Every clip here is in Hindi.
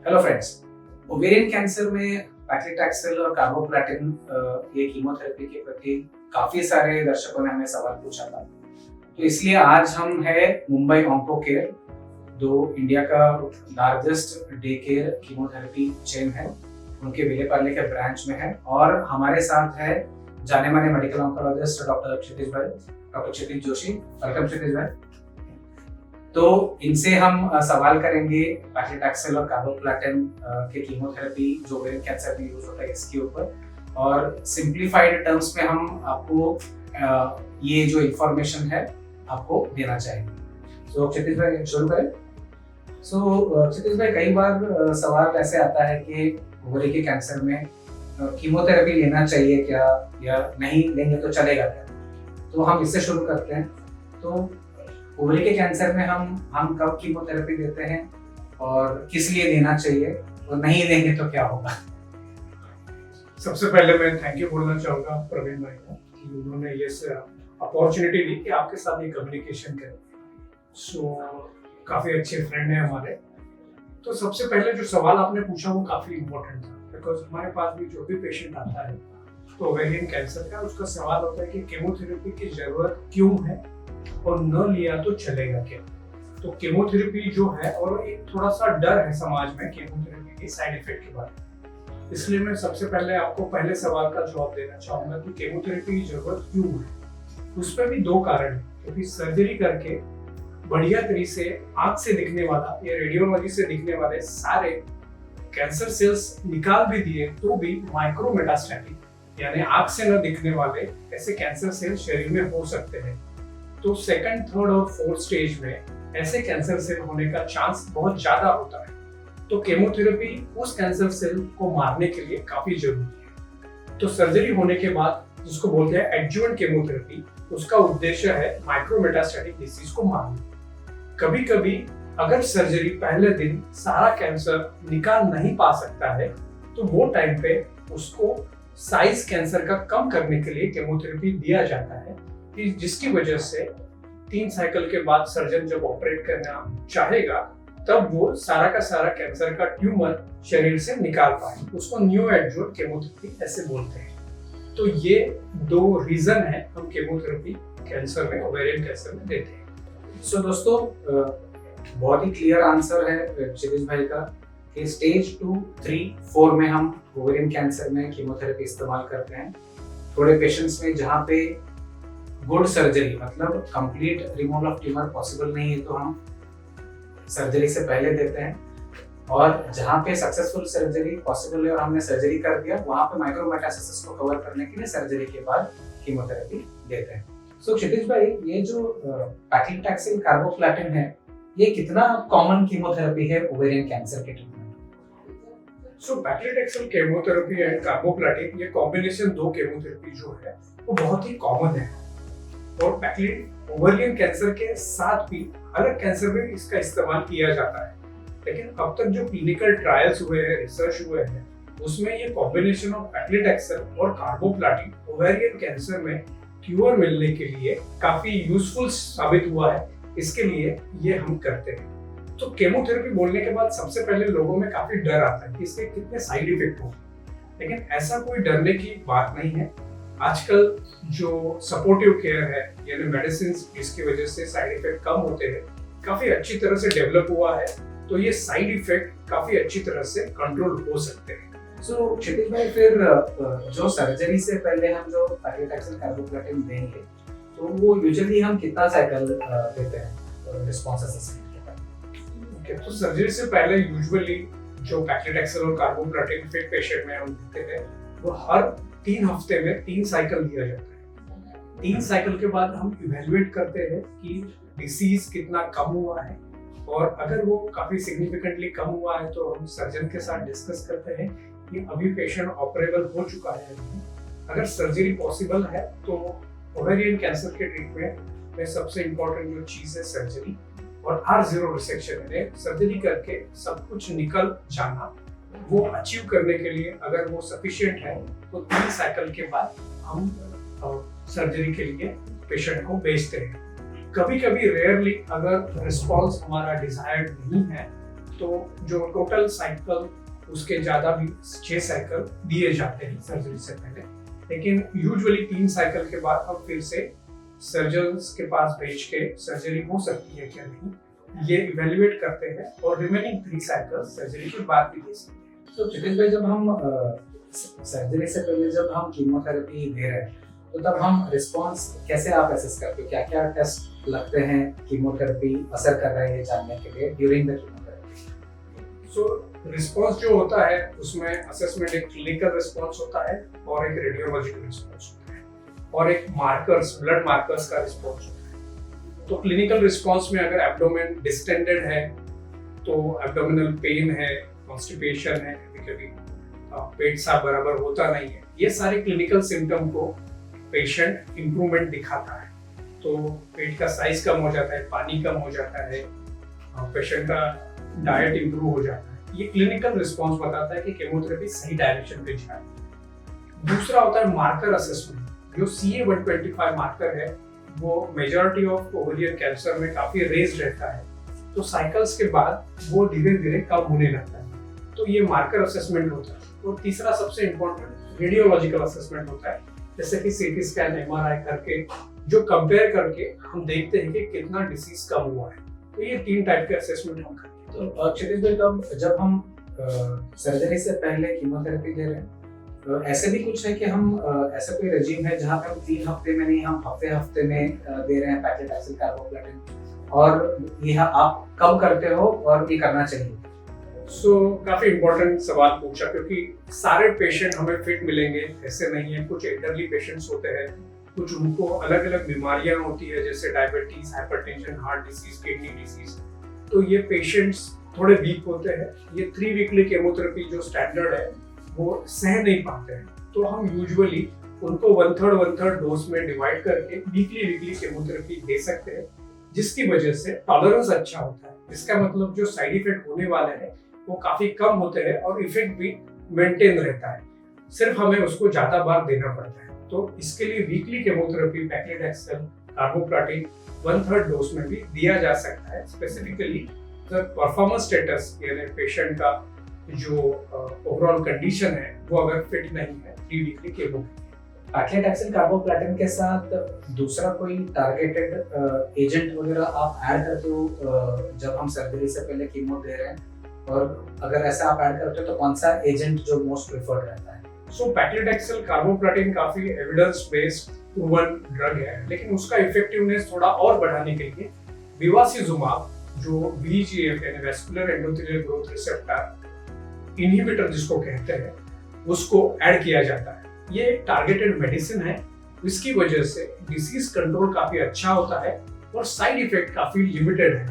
हेलो फ्रेंड्स, ओवेरियन कैंसर में पैक्लिटैक्सेल और कार्बोप्लाटिन ये कीमोथेरेपी के प्रति काफी सारे दर्शकों ने हमें सवाल पूछा था। तो इसलिए आज हम है मुंबई ऑन्को केयर, जो इंडिया का largest day care chemotherapy chain है, उनके विलेपार्ले के ब्रांच में है। और हमारे साथ है जाने माने मेडिकल ऑन्कोलॉजिस्ट डॉक्टर क्षितिज जोशी। वेलकम क्षितिज भाई। तो इनसे हम सवाल करेंगे पैक्लिटैक्सेल और कार्बोप्लाटिन के कीमोथेरेपी जो ओवेरियन कैंसर में यूज होता है इसके ऊपर, और सिंप्लीफाइड टर्म्स में हम आपको ये जो इंफॉर्मेशन है आपको देना चाहेंगे। सो क्षितिज भाई शुरू करें। क्षितिज भाई, कई बार सवाल ऐसे आता है कि ओवरी के कैंसर में कीमोथेरेपी लेना चाहिए क्या, या नहीं लेंगे तो चलेगा क्या? तो हम इससे शुरू करते हैं। तो ओवरी के कैंसर में हम कब कीमोथेरेपी देते हैं और किस लिए देना चाहिए, और नहीं देंगे तो क्या होगा? सबसे पहले मैं थैंक यू बोलना चाहूँगा प्रवीण भाई को कि उन्होंने ये अपॉर्चुनिटी दी कि आपके साथ ये कम्युनिकेशन करें। काफ़ी अच्छे फ्रेंड हैं हमारे। तो सबसे पहले जो सवाल आपने पूछा वो काफ़ी इम्पोर्टेंट था, बिकॉज हमारे पास भी जो भी पेशेंट आता है तो ओवेरियन कैंसर का, उसका सवाल होता है कि केमोथेरेपी की ज़रूरत क्यों है और न लिया तो चलेगा क्या। तो केमोथेरेपी जो है, और एक थोड़ा सा डर है समाज में केमोथेरेपी के साइड इफेक्ट के बारे में, इसलिए मैं सबसे पहले आपको पहले सवाल का जवाब देना चाहूंगा कि केमोथेरेपी की जरूरत क्यों है। उस पर भी दो कारण है, क्योंकि सर्जरी करके बढ़िया तरीके से आंख से दिखने वाला या रेडियोलॉजी से दिखने वाले सारे कैंसर सेल्स निकाल भी दिए तो भी माइक्रोमेटास्टैटिक यानी आंख से न दिखने वाले ऐसे कैंसर सेल शरीर में हो सकते हैं। तो सेकंड, थर्ड और फोर्थ स्टेज में ऐसे कैंसर सेल होने का चांस बहुत ज्यादा होता है। तो केमोथेरेपी उस कैंसर सेल को मारने के लिए काफी जरूरी है। तो सर्जरी होने के बाद, जिसको बोलते हैं एडजुवेंट केमोथेरेपी, उसका उद्देश्य है माइक्रोमेटास्टैटिक डिसीज को मारना। कभी कभी अगर सर्जरी पहले दिन सारा कैंसर निकाल नहीं पा सकता है तो वो टाइम पे उसको साइज कैंसर का कम करने के लिए केमोथेरेपी दिया जाता है, कि जिसकी वजह से 3 साइकिल के बाद सर्जन जब ऑपरेट करना चाहेगा तब वो सारा का सारा कैंसर का ट्यूमर शरीर से निकाल पाए। उसको न्यू एडजुवेंट केमोथेरेपी ऐसे बोलते हैं। तो ये दो रीजन है हम केमोथेरेपी कैंसर में, ओवेरियन कैंसर में देते हैं। दोस्तों, बहुत ही क्लियर आंसर है क्षितिज भाई का कि स्टेज 2, 3, 4 में हम ओवेरियन कैंसर में कीमोथेरेपी इस्तेमाल करते हैं। थोड़े पेशेंट्स में जहाँ पे गुड सर्जरी मतलब complete removal of tumour possible नहीं है तो हम सर्जरी से पहले देते हैं, और जहाँ पे सक्सेसफुल सर्जरी पॉसिबल है और हमने सर्जरी कर दिया वहाँ पे माइक्रोमेटास्टेसिस को कवर करने के लिए सर्जरी के बाद कीमोथेरेपी देते हैं। क्षितिज भाई, ये जो पैक्लिटैक्सेल कार्बोप्लाटिन है, ये कितना कॉमन कीमोथेरेपी है ओवेरियन कैंसर के treatment? Paclitaxel chemotherapy and carboplatin, ये कॉम्बिनेशन दो केमोथेरेपी जो है वो बहुत ही कॉमन है। और ओवेरियन कैंसर के साथ भी अलग कैंसर में इसका इस्तेमाल किया जाता है, लेकिन अब तक जो क्लिनिकल ट्रायल्स हुए हैं, रिसर्च हुए हैं, उसमें ये कॉम्बिनेशन ऑफ पैक्लिटैक्सेल और कार्बोप्लाटिन ओवेरियन कैंसर में क्यूर मिलने के लिए काफी यूजफुल साबित हुआ है। इसके लिए ये हम करते हैं। तो केमोथेरेपी बोलने के बाद सबसे पहले लोगों में काफी डर आता है कि इसके कितने साइड इफेक्ट हो, लेकिन ऐसा कोई डरने की बात नहीं है। आजकल जो सपोर्टिव केयर है यानी मेडिसिन, इसकी वजह से साइड इफेक्ट कम होते हैं, काफी अच्छी तरह से डेवलप हुआ है, तो ये साइड इफेक्ट काफी अच्छी तरह से कंट्रोल हो सकते हैं। क्षितिज भाई, फिर जो सर्जरी से पहले हम जो पैक्लिटैक्सेल कार्बोप्लाटिन देंगे तो वो यूजुअली हम कितना साइकिल देते हैं रिस्पांस असेसमेंट के बाद? तो सर्जरी से पहले यूजुअली जो पैक्लिटैक्सेल और कार्बोप्लाटिन फिट पेशेंट में हम देते हैं वो हर 3 हफ्ते में 3 साइकिल दिया जाता है। 3 साइकिल के बाद हम इवेल्युएट करते हैं कि डिसीज कितना कम हुआ है, और अगर वो काफी सिग्निफिकेंटली कम हुआ है तो हम सर्जन के साथ डिस्कस करते हैं कि अभी पेशेंट ऑपरेबल हो चुका है। अगर सर्जरी पॉसिबल है तो ओवेरियन कैंसर के ट्रीटमेंट में सबसे इम्पोर्टेंट जो चीज है सर्जरी, और R0 रिसेक्शन है, सर्जरी करके सब कुछ निकल जाना। वो अचीव करने के लिए अगर वो सफिशिएंट है तो 3 साइकिल के बाद हम सर्जरी के लिए पेशेंट को भेजते हैं। कभी कभी रेयरली अगर रिस्पॉन्स हमारा डिजायर्ड नहीं है तो जो टोटल साइकिल उसके ज़्यादा भी 6 साइकिल दिए जाते हैं सर्जरी से पहले, लेकिन यूजुअली 3 साइकिल के बाद हम फिर से सर्जन्स के पास भेज के सर्जरी हो सकती है क्या नहीं ये इवेल्युएट करते हैं और रिमेनिंग 3 साइकिल सर्जरी के बाद भी दे सकते हैं। तो क्षितिज भाई, जब हम सर्जरी से पहले जब हम कीमोथेरेपी दे रहे हैं तो तब हम रिस्पांस कैसे आप असेस करते हो? क्या क्या टेस्ट लगते हैं कीमोथेरेपी असर कर रहा है ये जानने के लिए during the chemotherapy? So response जो होता है उसमें असेसमेंट एक क्लिनिकल रिस्पांस होता है और एक रेडियोलॉजिकल रिस्पांस होता है और एक मार्कर्स, ब्लड मार्कर्स का रिस्पांस होता है। तो क्लिनिकल रिस्पांस में अगर एब्डोमेन डिस्टेंडेड है तो एब्डोमिनल पेन है, कॉन्स्टिपेशन है, कभी पेट साफ बराबर होता नहीं है, ये सारे क्लिनिकल सिम्टम को पेशेंट इंप्रूवमेंट दिखाता है। तो पेट का साइज कम हो जाता है, पानी कम हो जाता है, पेशेंट का डाइट इंप्रूव हो जाता है। ये क्लिनिकल रिस्पांस बताता है कि केमोथेरेपी सही डायरेक्शन पे जा रही है। दूसरा होता है मार्कर असेसमेंट। जो CA-125 मार्कर है वो मेजॉरिटी ऑफ ओवेरियन कैंसर में काफी रेज रहता है, तो साइकिल्स के बाद वो धीरे धीरे कम होने लगता है, तो ये मार्कर असेसमेंट होता है। और तीसरा सबसे इम्पोर्टेंट रेडियोलॉजिकल असेसमेंट होता है, जैसे कि CT स्कैन, MRI करके जो कंपेयर करके हम देखते हैं कि कितना डिसीज कम हुआ है। तो ये 3 टाइप के असेसमेंट हम करते हैं। तो क्षितिज भाई, तब जब हम सर्जरी से पहले कीमोथेरेपी दे रहे हैं तो ऐसे भी कुछ है कि हम ऐसा कोई रेजिम है जहाँ पे हम 3 हफ्ते में नहीं, हम हफ्ते हफ्ते में दे रहे हैं पैक्लिटैक्सेल कार्बोप्लाटिन, और ये आप कब करते हो और ये करना चाहिए? काफी इम्पोर्टेंट सवाल पूछा, क्योंकि सारे पेशेंट हमें फिट मिलेंगे ऐसे नहीं है। कुछ एल्डरली पेशेंट्स होते हैं, कुछ उनको अलग अलग बीमारियां होती है जैसे diabetes, hypertension, heart disease, kidney disease, तो ये पेशेंट्स थोड़े वीक होते हैं। ये 3 वीकली केमोथेरेपी जो स्टैंडर्ड है वो सह नहीं पाते हैं, तो हम यूजुअली उनको 1/3 डोज में डिवाइड करके वीकली केमोथेरेपी दे सकते हैं, जिसकी वजह से टॉलरेंस अच्छा होता है। इसका मतलब जो साइड इफेक्ट होने वाले हैं वो काफी कम होते हैं और इफेक्ट भी मेंटेन रहता है, सिर्फ हमें उसको ज्यादा बार देना पड़ता है। तो इसके लिए weekly chemotherapy paclitaxel carboplatin 1/3 dose में भी दिया जा सकता है। स्पेसिफिकली परफॉर्मेंस स्टेटस यानी पेशेंट का जो ओवरऑल कंडीशन है वो अगर फिट नहीं है 3 वीकली केमो। पैक्लिटैक्सेल कार्बोप्लाटिन के साथ दूसरा कोई टारगेटेड एजेंट वगैरह आप ऐड करते हो जब हम सर्जरी से पहले कीमो दे रहे हैं, और अगर ऐसा आप ऐड करते हो तो कौन सा एजेंट जो मोस्ट प्रेफर्ड रहता है? पैक्लिटैक्सेल कार्बोप्लाटिन काफी एविडेंस बेस्ड प्रूवन ड्रग है, लेकिन उसका इफेक्टिवनेस थोड़ा और बढ़ाने के लिए बिवासिजुमाब जो VEGF यानी vascular endothelial growth receptor inhibitor जिसको कहते हैं, उसको ऐड किया जाता है। ये एक टारगेटेड मेडिसिन है, इसकी वजह से डिसीज कंट्रोल काफी अच्छा होता है और साइड इफेक्ट काफी लिमिटेड है।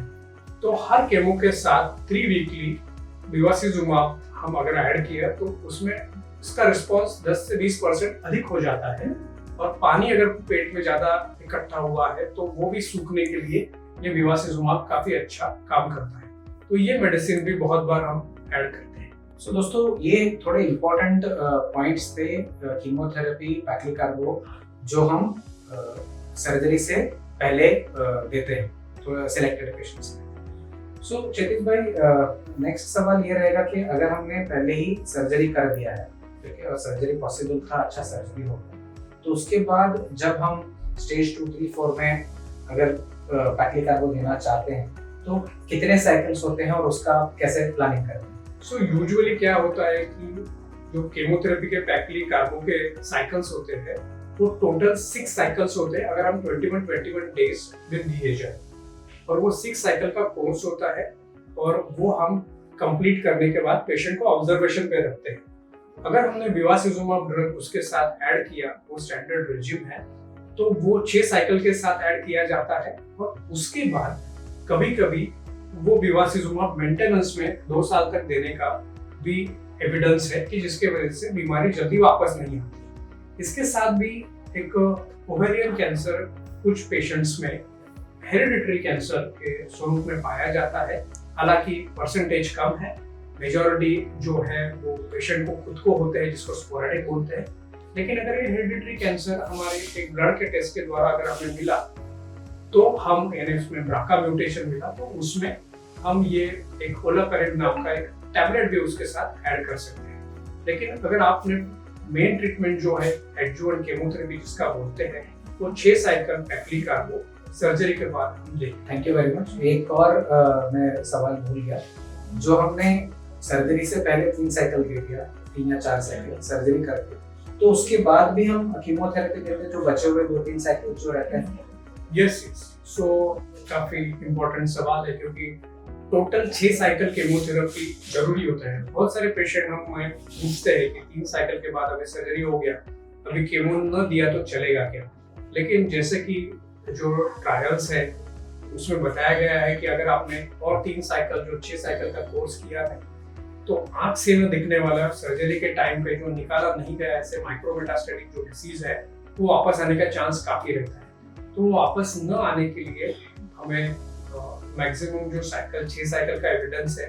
तो हर केमो के साथ 3 वीकली बिवासिजुमाब हम अगर ऐड किया तो उसमें इसका रिस्पांस 10 से 20% अधिक हो जाता है, और पानी अगर पेट में ज्यादा इकट्ठा हुआ है तो वो भी सूखने के लिए ये बिवासिजुमाब काफी अच्छा काम करता है। तो ये मेडिसिन भी बहुत बार हम ऐड करते हैं। सो दोस्तों, ये थोड़े इम्पोर्टेंट पॉइंट्स थे कीमोथेरेपी पैक्लिकार्बो जो हम सर्जरी से पहले देते हैं सिलेक्टेड पेशेंट्स में। सो क्षितिज भाई, नेक्स्ट सवाल ये रहेगा कि अगर हमने पहले ही सर्जरी कर दिया है, ठीक है, और सर्जरी पॉसिबल था, अच्छा सर्जरी हो गया, तो उसके बाद जब हम स्टेज 2, 3, 4 में अगर पैक्लिकार्बो देना चाहते हैं तो कितने साइकिल्स होते हैं और उसका कैसे प्लानिंग करते हैं? यूजुअली क्या होता है कि जो केमोथेरेपी के पैक्लिकार्बो के साइकिल्स होते हैं वो टोटल 6 साइकिल्स होते हैं अगर हम 21 डेज में दिए जाए, और वो 6 साइकिल का कोर्स होता है, और वो हम कंप्लीट करने के बाद पेशेंट को ऑब्जर्वेशन पे रखते हैं। अगर हमने बिवासिजुमाब ड्रग उसके साथ ऐड किया, वो स्टैंडर्ड रेजिम है, तो वो 6 साइकिल के साथ ऐड किया जाता है, और उसके बाद कभी कभी वो बिवासिजुमाब मेंटेनेंस में 2 साल तक देने का भी एविडेंस है कि जिसके वजह से बीमारी जल्दी वापस नहीं आती। इसके साथ भी एक ओवेरियन कैंसर कुछ पेशेंट्स में हेरिडिटरी कैंसर के स्वरूप में पाया जाता है, हालांकि परसेंटेज कम है। मेजॉरिटी जो है वो पेशेंट को खुद को होते हैं, जिसको स्पोरेडिक बोलते हैं। लेकिन अगर ये हेरिडिटरी कैंसर हमारे एक ब्लड के टेस्ट के द्वारा अगर हमें मिला, तो हम यानी उसमें BRCA म्यूटेशन मिला, तो उसमें हम ये एक ओलापेरिड नाम का एक टैबलेट भी उसके साथ ऐड कर सकते हैं। लेकिन अगर आपने मेन ट्रीटमेंट जो है एडजुवेंट केमोथेरेपी जिसका बोलते हैं, वो 6 साइकिल पैक्लिकार्बो सर्जरी के बाद हम लेते। Thank you very much. एक और मैं सवाल भूल गया, जो हमने सर्जरी से पहले 3 साइकिल दे दिया, 3 या 4 साइकिल सर्जरी करके, तो उसके बाद भी हम कीमोथेरेपी देते हैं जो बचे हुए 2-3 साइकिल जो रहते हैं? यस, सो काफी इम्पोर्टेंट सवाल है, क्योंकि टोटल 6 साइकिल केमोथेरेपी जरूरी होता है। बहुत सारे पेशेंट हमें पूछते हैं कि 3 साइकिल के बाद हमें सर्जरी हो गया, अभी केमो न दिया तो चलेगा क्या? लेकिन जैसे कि जो ट्रायल्स है उसमें बताया गया है कि अगर आपने और 3 साइकिल जो 6 साइकिल का कोर्स किया है, तो आंख से न दिखने वाला सर्जरी के टाइम पे जो निकाला नहीं गया ऐसे माइक्रोमेटास्टेटिक जो डिसीज है, वो वापस आने का चांस काफी रहता है। तो वापस न आने के लिए हमें मैक्सिमम जो 6 साइकिल का एविडेंस है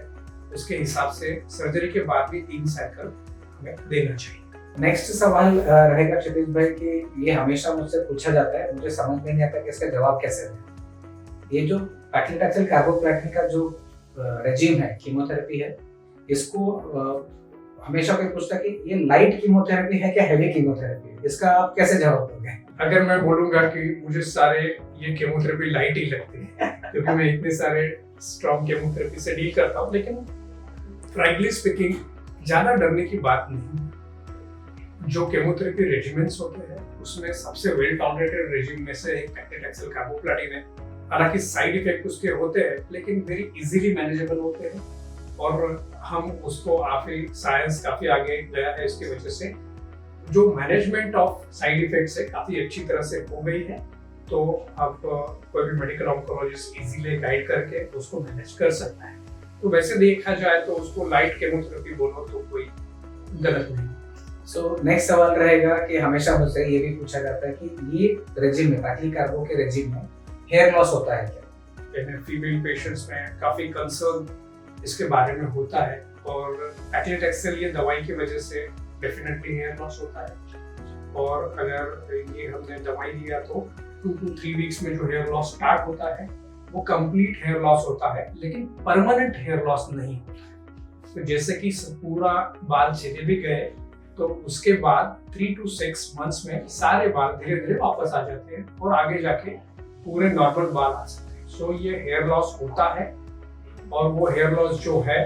उसके हिसाब से सर्जरी के बाद भी 3 साइकिल हमें देना चाहिए। नेक्स्ट सवाल रहेगा क्षितिज भाई कि ये हमेशा मुझसे पूछा जाता है, मुझे समझ में नहीं आता कि इसका जवाब कैसे दें। ये जो पैक्लिटैक्सेल कार्बोप्लाटिन का जो रेजिम है, कीमोथेरेपी है, इसको हमेशा कोई पूछता है कि ये लाइट कीमोथेरेपी है क्या हेवी कीमोथेरेपी है, इसका आप कैसे जवाब दोगे? अगर मैं बोलूंगा कि मुझे सारे ये केमोथेरेपी लाइट ही लगती है क्योंकि मैं इतने सारे स्ट्रॉन्ग केमोथेरेपी से डील करता हूँ, लेकिन फ्रैंकली स्पीकिंग ज्यादा डरने की बात नहीं। जो केमोथेरेपी रेजिमेंट्स होते हैं उसमें सबसे वेल टॉलरेटेड रेजिम में से एक पैक्लिटैक्सेल कार्बोप्लाटिन है। हालांकि साइड इफेक्ट उसके होते हैं लेकिन वेरी इजीली मैनेजेबल होते हैं, और हम उसको साइंस काफी आगे गया है, इसकी वजह से जो मैनेजमेंट ऑफ साइड इफेक्ट्स है काफी अच्छी तरह से हो गई है। तो आप कोई भी मेडिकल ऑन्कोलॉजिस्ट इजीली गाइड करके उसको मैनेज कर सकता है। तो वैसे देखा जाए तो उसको लाइट केमोथेरेपी बोलो तो कोई गलत नहीं। सो नेक्स्ट सवाल रहेगा कि हमेशा मुझसे ये भी पूछा जाता है कि ये रेजिम में, पैक्लिकार्बो के रेजिम में हेयर लॉस होता है क्या? फीमेल पेशेंट्स में काफी कंसर्न इसके बारे में होता है, और पैक्लिटैक्सेल ये दवाई की वजह से डेफिनेटली हेयर लॉस होता है। और अगर ये हमने दवाई लिया तो 2 to 3 वीक्स में जो हेयर लॉस स्टार्ट होता है वो कंप्लीट हेयर लॉस होता है, लेकिन परमानेंट हेयर लॉस नहीं होता। तो जैसे कि पूरा बाल चले भी गए तो उसके बाद 3 to 6 मंथ्स में सारे बाल धीरे धीरे वापस आ जाते हैं और आगे जाके पूरे नॉर्मल बाल आ सकते हैं। सो ये हेयर लॉस होता है, और वो हेयर लॉस जो है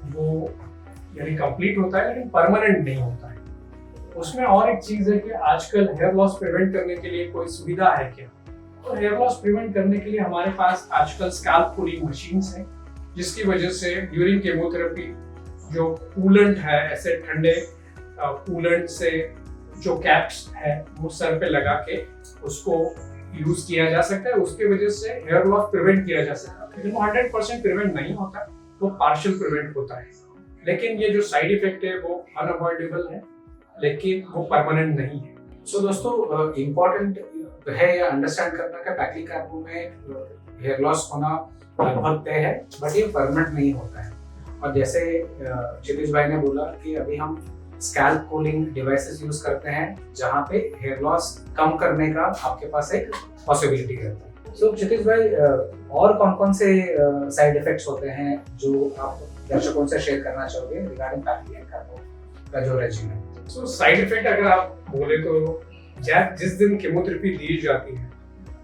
वो यानी कंप्लीट होता है लेकिन परमानेंट नहीं होता है। उसमें और एक चीज है कि आजकल हेयर लॉस प्रिवेंट करने के लिए कोई सुविधा है क्या? तो हेयर लॉस प्रिवेंट करने के लिए हमारे पास आजकल स्कैल्प कूलिंग मशीन्स हैं, जिसकी वजह से ड्यूरिंग केमोथेरेपी जो कूलेंट है, ऐसे ठंडे कूलेंट से जो कैप्स है वो सर पे लगा के उसको यूज किया जा सकता है। उसके वजह से हेयर लॉस प्रिवेंट किया जा सकता है, लेकिन वो 100% प्रिवेंट नहीं होता, वो पार्शियल प्रिवेंट होता है। लेकिन ये जो साइड इफेक्ट है वो अनअवॉइडेबल है, लेकिन वो परमानेंट नहीं है। सो दोस्तों, इम्पोर्टेंट है या अंडरस्टैंड करना कि पैक्लिकार्बो में हेयर लॉस होना लगभग तय है, बट ये परमानेंट नहीं होता है। और जैसे क्षितिज भाई ने बोला कि अभी हम स्कैल्प कूलिंग डिवाइसेस यूज करते हैं जहाँ पे हेयर लॉस कम करने का आपके पास एक पॉसिबिलिटी रहता है। सो क्षितिज भाई, और कौन कौन से साइड इफेक्ट्स होते हैं जो आप दर्शकों से शेयर करना चाहोगे रिगार्डिंग पैक्लिकार्बो का जो रेजिम है? सो साइड इफेक्ट अगर आप बोले तो जिस दिन केमोथेरेपी दी जाती है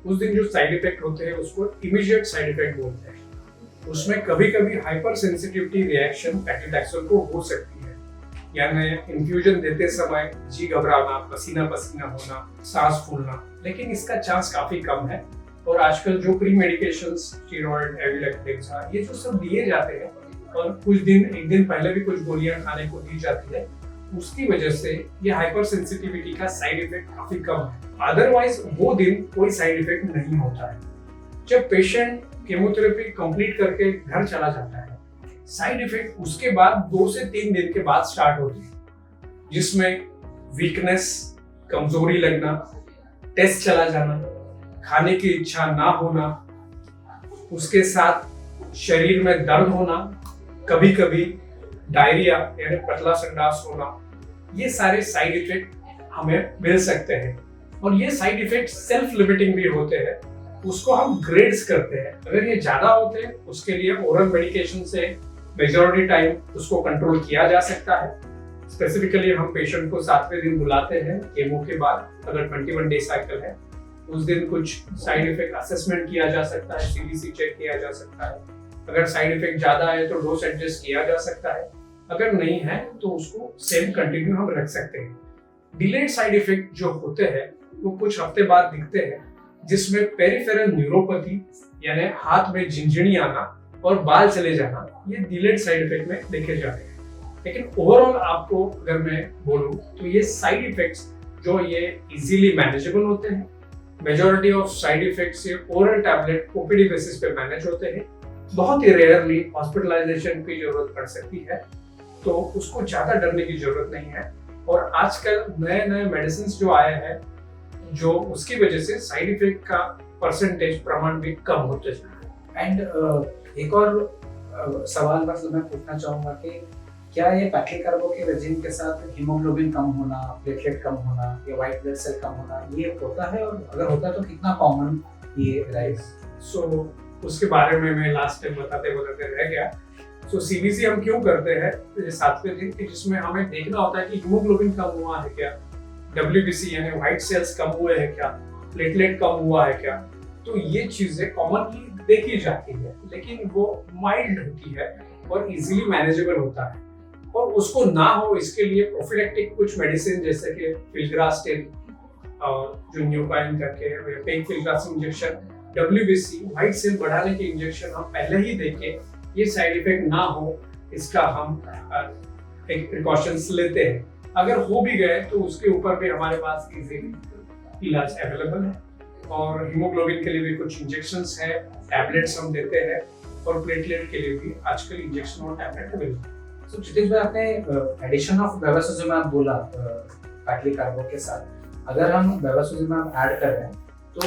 उस दिन जो साइड इफेक्ट होते हैं उसको इमीडिएट साइड इफेक्ट बोलते हैं। उसमें कभी कभी हाइपर सेंसिटिविटी रिएक्शन पैक्लिटैक्सेल को हो सकती है, यानी इन्फ्यूजन देते समय जी घबराना, पसीना पसीना होना, सांस फूलना, लेकिन इसका चांस काफी कम है। और आजकल जो प्री मेडिकेशंस स्टेरॉइड, एविलेक्टिक्सा, ये जो सब दिए जाते हैं और एक दिन पहले भी कुछ गोलियां खाने को दी जाती है, उसकी वजह से ये हाइपर सेंसिटिविटी का साइड इफेक्ट काफी कम है। अदरवाइज वो दिन कोई साइड इफेक्ट नहीं होता है। जब पेशेंट केमोथेरेपी कंप्लीट करके घर चला जाता है, साइड इफेक्ट उसके बाद 2 से 3 दिन के बाद स्टार्ट होते हैं, जिसमें वीकनेस, कमजोरी लगना, टेस्ट चला जाना, खाने की इच्छा ना होना, उसके साथ शरीर में दर्द होना, कभी कभी डायरिया यानी पतला संडास होना, ये सारे साइड इफेक्ट हमें मिल सकते हैं। और ये साइड इफेक्ट सेल्फ लिमिटिंग भी होते हैं, उसको हम ग्रेड्स करते हैं। अगर ये ज्यादा होते हैं उसके लिए ओरल मेडिकेशन से मेजॉरिटी टाइम उसको कंट्रोल किया जा सकता है। स्पेसिफिकली हम पेशेंट को 7वें दिन बुलाते हैं केमो के बाद, अगर 21 डे साइकिल है उस दिन कुछ साइड इफेक्ट असेसमेंट किया जा सकता है, सीबीसी चेक किया जा सकता है। अगर साइड इफेक्ट ज्यादा है तो डोज एडजस्ट किया जा सकता है, अगर नहीं है तो उसको सेम कंटिन्यू हम रख सकते हैं। डिलेड साइड इफेक्ट जो होते हैं वो कुछ हफ्ते बाद दिखते हैं, जिसमें पेरिफेरल न्यूरोपैथी यानी हाथ में झिंझिनी आना और बाल चले जाना, ये डिलेड साइड इफेक्ट में देखे जाते हैं। लेकिन ओवरऑल आपको अगर मैं बोलूं तो ये साइड इफेक्ट्स जो ये इजीली मैनेजेबल होते हैं। मेजॉरिटी ऑफ साइड इफेक्ट्स ये ओरल टैबलेट ओपीडी बेसिस पे मैनेज होते हैं। बहुत ही रेयरली हॉस्पिटलाइजेशन की जरूरत पड़ सकती है, तो उसको ज्यादा डरने की जरूरत नहीं है। और आजकल नए नए मेडिसिन जो आए हैं जो उसकी वजह से साइड इफेक्ट का परसेंटेज प्रमाण भी कम होते जा रहा है। एंड एक और सवाल मतलब मैं पूछना चाहूंगा कि क्या ये पैक्लिक कार्बो के रेजिम के साथ हीमोग्लोबिन कम होना, प्लेटलेट कम होना या व्हाइट ब्लड सेल कम होना ये होता है, और अगर होता है तो कितना कॉमन ये राइज? सो उसके बारे में मैं लास्ट टाइम बताते रह गया। सो सीबीसी हम क्यों करते हैं 7वें दिन, जिसमें हमें देखना होता है कि हीमोग्लोबिन कम हुआ है क्या, डब्ल्यूबीसी यानी व्हाइट सेल्स कम हुए हैं क्या, प्लेटलेट कम हुआ है क्या। तो ये चीजें कॉमनली देखी जाती है, लेकिन वो माइल्ड होती है और इजीली मैनेजेबल होता है। और उसको ना हो इसके लिए प्रोफिलेक्टिक कुछ मेडिसिन जैसे कि फिल्ग्रास्टिन जो न्यूकाइन करके, peg filgrastim injection, WBC white cell बढ़ाने के इंजेक्शन हम पहले ही देके ये साइड इफेक्ट ना हो इसका हम एक प्रिकॉशंस लेते हैं। अगर हो भी गए तो उसके ऊपर भी हमारे पास इजीली इलाज अवेलेबल है। और हीमोग्लोबिन के लिए भी कुछ इंजेक्शंस है, टैबलेट्स हम देते हैं, और प्लेटलेट के लिए भी आजकल इंजेक्शन और टैबलेट अवेलेबल है। तो क्षितिज भाई, आपने एडिशन ऑफ बेवासिजुमैब बोला पैक्लिक कार्बो के साथ, अगर हम बेवासिजुमैब ऐड कर रहे हैं तो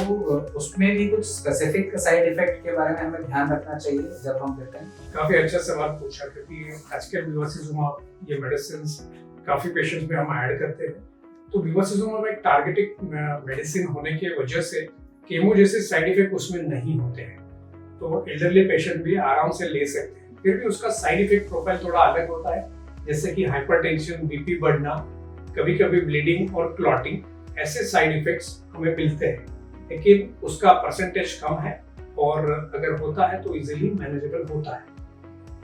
उसमें भी कुछ स्पेसिफिक साइड इफेक्ट के बारे में हमें ध्यान रखना चाहिए जब हम देते हैं? काफी अच्छा सवाल पूछा, क्योंकि आजकल बेवासिजुमैब ये मेडिसिन काफी पेशेंट्स में हम ऐड करते हैं। तो बेवासिजुमैब एक टारगेटेड मेडिसिन होने की वजह से केमो जैसे साइड इफेक्ट उसमें नहीं होते हैं, तो एल्डरली पेशेंट भी आराम से ले सकते हैं। फिर भी उसका साइड इफेक्ट प्रोफाइल थोड़ा अलग होता है, जैसे कि हाइपरटेंशन, बीपी बढ़ना, कभी कभी ब्लीडिंग और क्लॉटिंग, ऐसे साइड इफेक्ट्स हमें मिलते हैं। लेकिन उसका परसेंटेज कम है और अगर होता है तो इजीली मैनेजेबल होता है।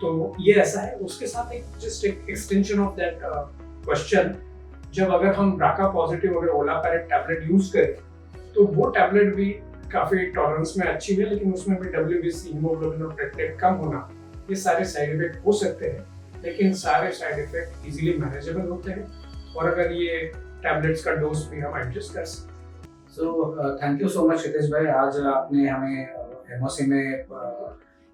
तो ये ऐसा है। उसके साथ एक जस्ट एक एक्सटेंशन ऑफ दैट क्वेश्चन, जब अगर हम ब्राका पॉजिटिव अगर ओलापैरेट टैबलेट यूज करें तो वो टैबलेट भी काफी टॉलरेंस में अच्छी है, लेकिन उसमें भी डब्ल्यूबीसी, हीमोग्लोबिन और प्लेटलेट कम होना, ये सारे साइड इफेक्ट हो सकते हैं। लेकिन सारे साइड इफेक्ट इजीली मैनेजेबल होते हैं, और अगर ये टैबलेट्स का डोज भी हम एडजस्ट कर सकते हैं। So thank you so much Kshitij भाई, आज आपने हमें एमओसी में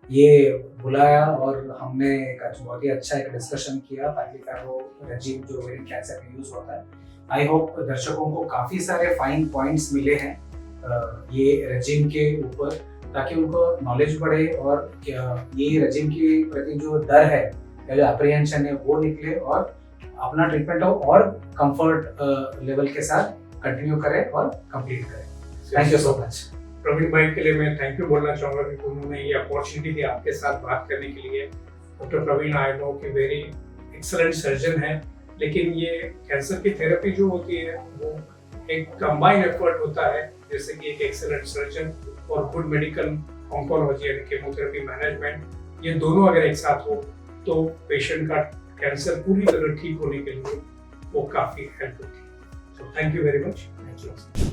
ये बुलाया और हमने एक बहुत ही अच्छा एक डिस्कशन किया पैक्लिक कार्बो रेजिम जो ओवेरियन कैंसर में यूज होता है। आई होप दर्शकों को काफी सारे फाइन पॉइंट्स मिले हैं ये रेजिम के ऊपर, ताकि उनको नॉलेज बढ़े और ये रेजिम के प्रति जो डर है या जो अप्रीहेंशन है वो निकले, और अपना ट्रीटमेंट हो और कंफर्ट लेवल के साथ कंटिन्यू करें और कंप्लीट करें। Thank you so much. Praveen भाई के लिए मैं थैंक यू बोलना चाहूंगा कि उन्होंने ये अपॉर्चुनिटी दी आपके साथ बात करने के लिए। डॉक्टर प्रवीण आई नो कि वेरी एक्सलेंट सर्जन है, लेकिन ये कैंसर की थेरेपी जो होती है वो एक कंबाइंड एफर्ट होता है, जैसे कि एक एक्सलेंट सर्जन और गुड मेडिकल ऑन्कोलॉजी यानी केमोथेरेपी मैनेजमेंट, ये दोनों अगर एक साथ हो तो पेशेंट का कैंसर पूरी तरह ठीक होने के लिए वो काफी हेल्प होती है। So thank you very much. Thank you.